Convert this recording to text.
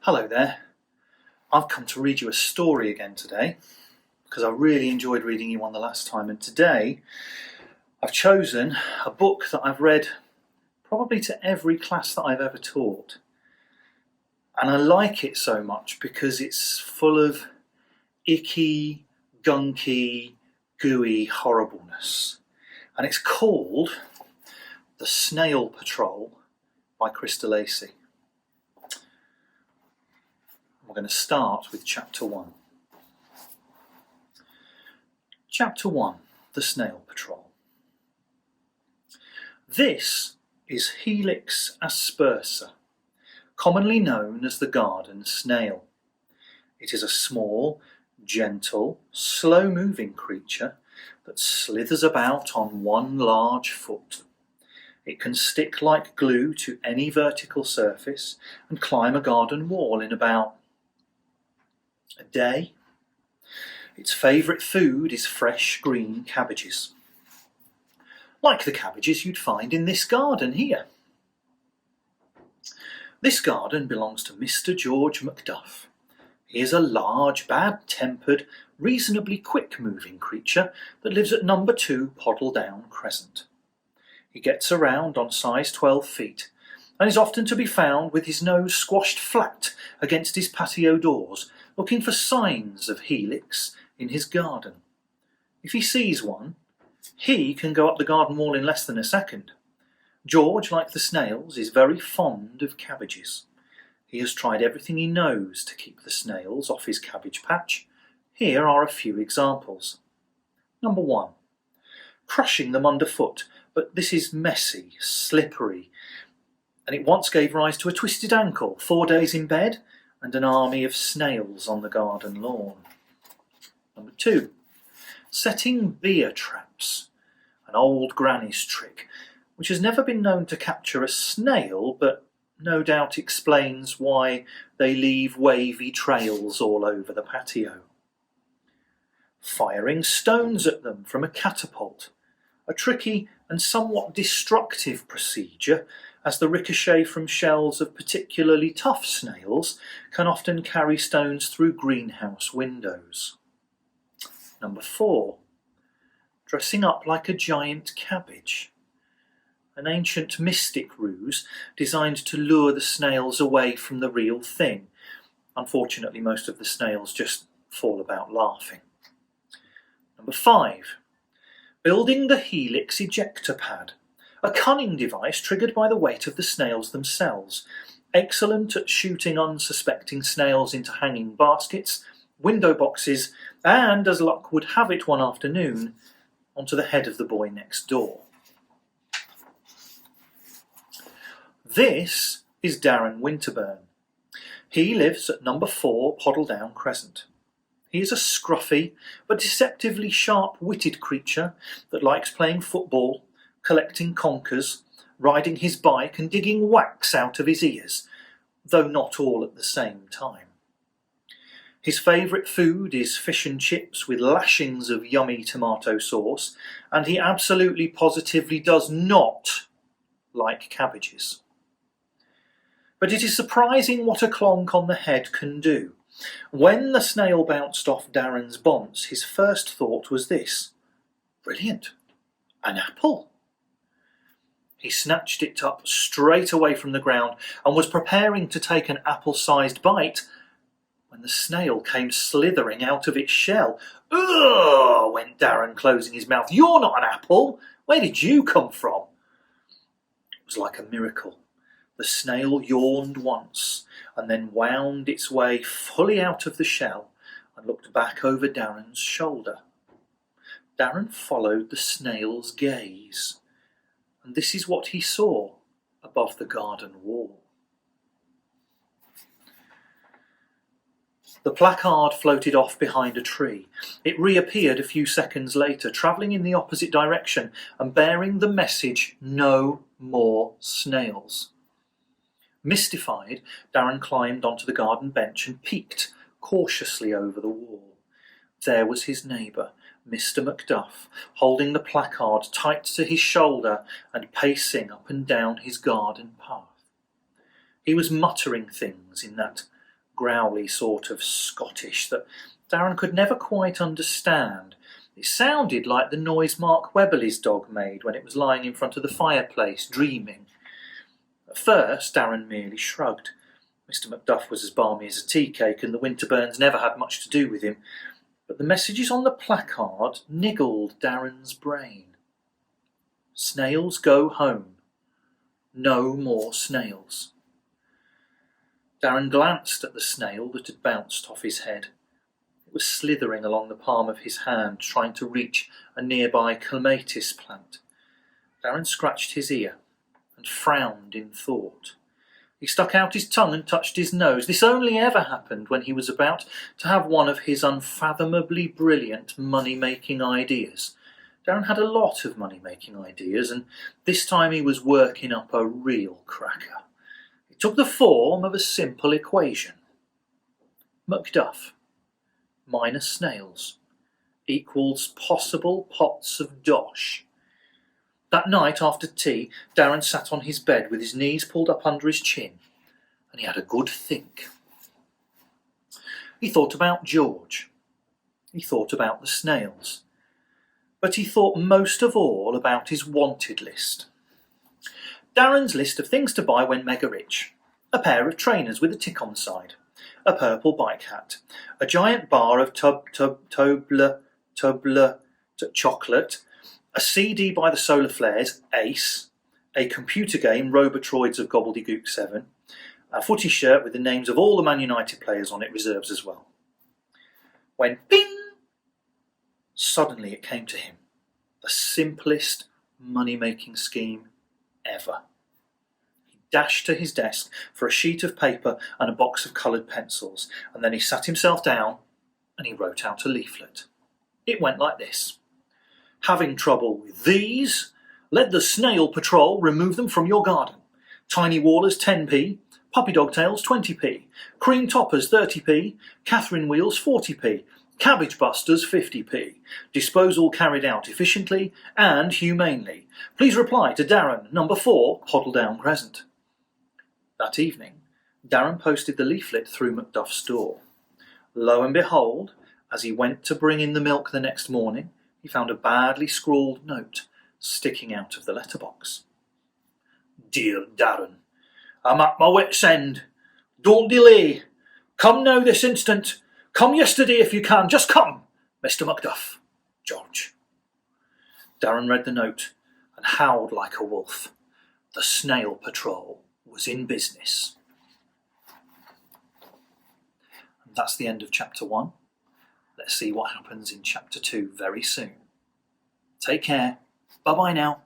Hello there. I've come to read you a story again today because I really enjoyed reading you one the last time, and today I've chosen a book that I've read probably to every class that I've ever taught. And I like it so much because it's full of icky, gunky, gooey horribleness. And it's called The Snail Patrol by Krista Lacey. We're going to start with Chapter 1. Chapter 1, The Snail Patrol. This is Helix aspersa, commonly known as the garden snail. It is a small, gentle, slow-moving creature that slithers about on one large foot. It can stick like glue to any vertical surface and climb a garden wall in about a day. Its favourite food is fresh green cabbages, like the cabbages you'd find in this garden here. This garden belongs to Mr. George McDuff. He is a large, bad-tempered, reasonably quick-moving creature that lives at number 2 Poddledown Crescent. He gets around on size 12 feet and is often to be found with his nose squashed flat against his patio doors, looking for signs of Helix in his garden. If he sees one, he can go up the garden wall in less than a second. George, like the snails, is very fond of cabbages. He has tried everything he knows to keep the snails off his cabbage patch. Here are a few examples. Number 1. Crushing them underfoot, but this is messy, slippery, and it once gave rise to a twisted ankle, 4 days in bed, and an army of snails on the garden lawn. Number 2. Setting beer traps, an old granny's trick, which has never been known to capture a snail, but no doubt explains why they leave wavy trails all over the patio. Firing stones at them from a catapult, a tricky and somewhat destructive procedure, as the ricochet from shells of particularly tough snails can often carry stones through greenhouse windows. Number 4. Dressing up like a giant cabbage, an ancient mystic ruse designed to lure the snails away from the real thing. Unfortunately, most of the snails just fall about laughing. Number 5. Building the Helix ejector pad, a cunning device triggered by the weight of the snails themselves, excellent at shooting unsuspecting snails into hanging baskets, window boxes, and, as luck would have it one afternoon, onto the head of the boy next door. This is Darrin Winterburn. He lives at number 4 Poddledown Crescent. He is a scruffy but deceptively sharp-witted creature that likes playing football, collecting conkers, riding his bike and digging wax out of his ears, though not all at the same time. His favourite food is fish and chips with lashings of yummy tomato sauce, and he absolutely positively does not like cabbages. But it is surprising what a clonk on the head can do. When the snail bounced off Darrin's bonce, his first thought was this: brilliant, an apple. He snatched it up straight away from the ground and was preparing to take an apple-sized bite when the snail came slithering out of its shell. "Ugh!" went Darrin, closing his mouth. "You're not an apple! Where did you come from?" It was like a miracle. The snail yawned once and then wound its way fully out of the shell and looked back over Darrin's shoulder. Darrin followed the snail's gaze, and this is what he saw above the garden wall. The placard floated off behind a tree. It reappeared a few seconds later, travelling in the opposite direction and bearing the message, "No more snails." Mystified, Darrin climbed onto the garden bench and peeked cautiously over the wall. There was his neighbour, Mr. McDuff, holding the placard tight to his shoulder and pacing up and down his garden path. He was muttering things in that growly sort of Scottish that Darrin could never quite understand. It sounded like the noise Mark Webberley's dog made when it was lying in front of the fireplace, dreaming. At first, Darrin merely shrugged. Mr. McDuff was as balmy as a tea cake, and the Winterburns never had much to do with him. But the messages on the placard niggled Darrin's brain. Snails go home. No more snails. Darrin glanced at the snail that had bounced off his head. It was slithering along the palm of his hand, trying to reach a nearby clematis plant. Darrin scratched his ear and frowned in thought. He stuck out his tongue and touched his nose. This only ever happened when he was about to have one of his unfathomably brilliant money-making ideas. Darrin had a lot of money-making ideas, and this time he was working up a real cracker. It took the form of a simple equation. McDuff minus snails equals possible pots of dosh. That night after tea, Darrin sat on his bed with his knees pulled up under his chin, and he had a good think. He thought about George. He thought about the snails. But he thought most of all about his wanted list. Darrin's list of things to buy when mega rich. A pair of trainers with a tick on the side. A purple bike hat. A giant bar of Tobler chocolate. A CD by the Solar Flares, Ace. A computer game, Robotroids of Gobbledygook 7. A footy shirt with the names of all the Man United players on it, reserves as well. When bing! Suddenly it came to him. The simplest money-making scheme ever. He dashed to his desk for a sheet of paper and a box of coloured pencils, and then he sat himself down and he wrote out a leaflet. It went like this. Having trouble with these? Let the Snail Patrol remove them from your garden. Tiny Wallers 10p, Puppy Dog Tails 20p, Cream Toppers 30p, Catherine Wheels 40p, Cabbage Busters 50p. Disposal carried out efficiently and humanely. Please reply to Darrin, number 4, Pottledown Crescent. That evening, Darrin posted the leaflet through Macduff's door. Lo and behold, as he went to bring in the milk the next morning, he found a badly scrawled note sticking out of the letterbox. Dear Darrin, I'm at my wit's end. Don't delay. Come now this instant. Come yesterday if you can. Just come. Mr. Macduff. George. Darrin read the note and howled like a wolf. The Snail Patrol was in business. And that's the end of chapter 1. Let's see what happens in chapter 2 very soon. Take care. Bye-bye now.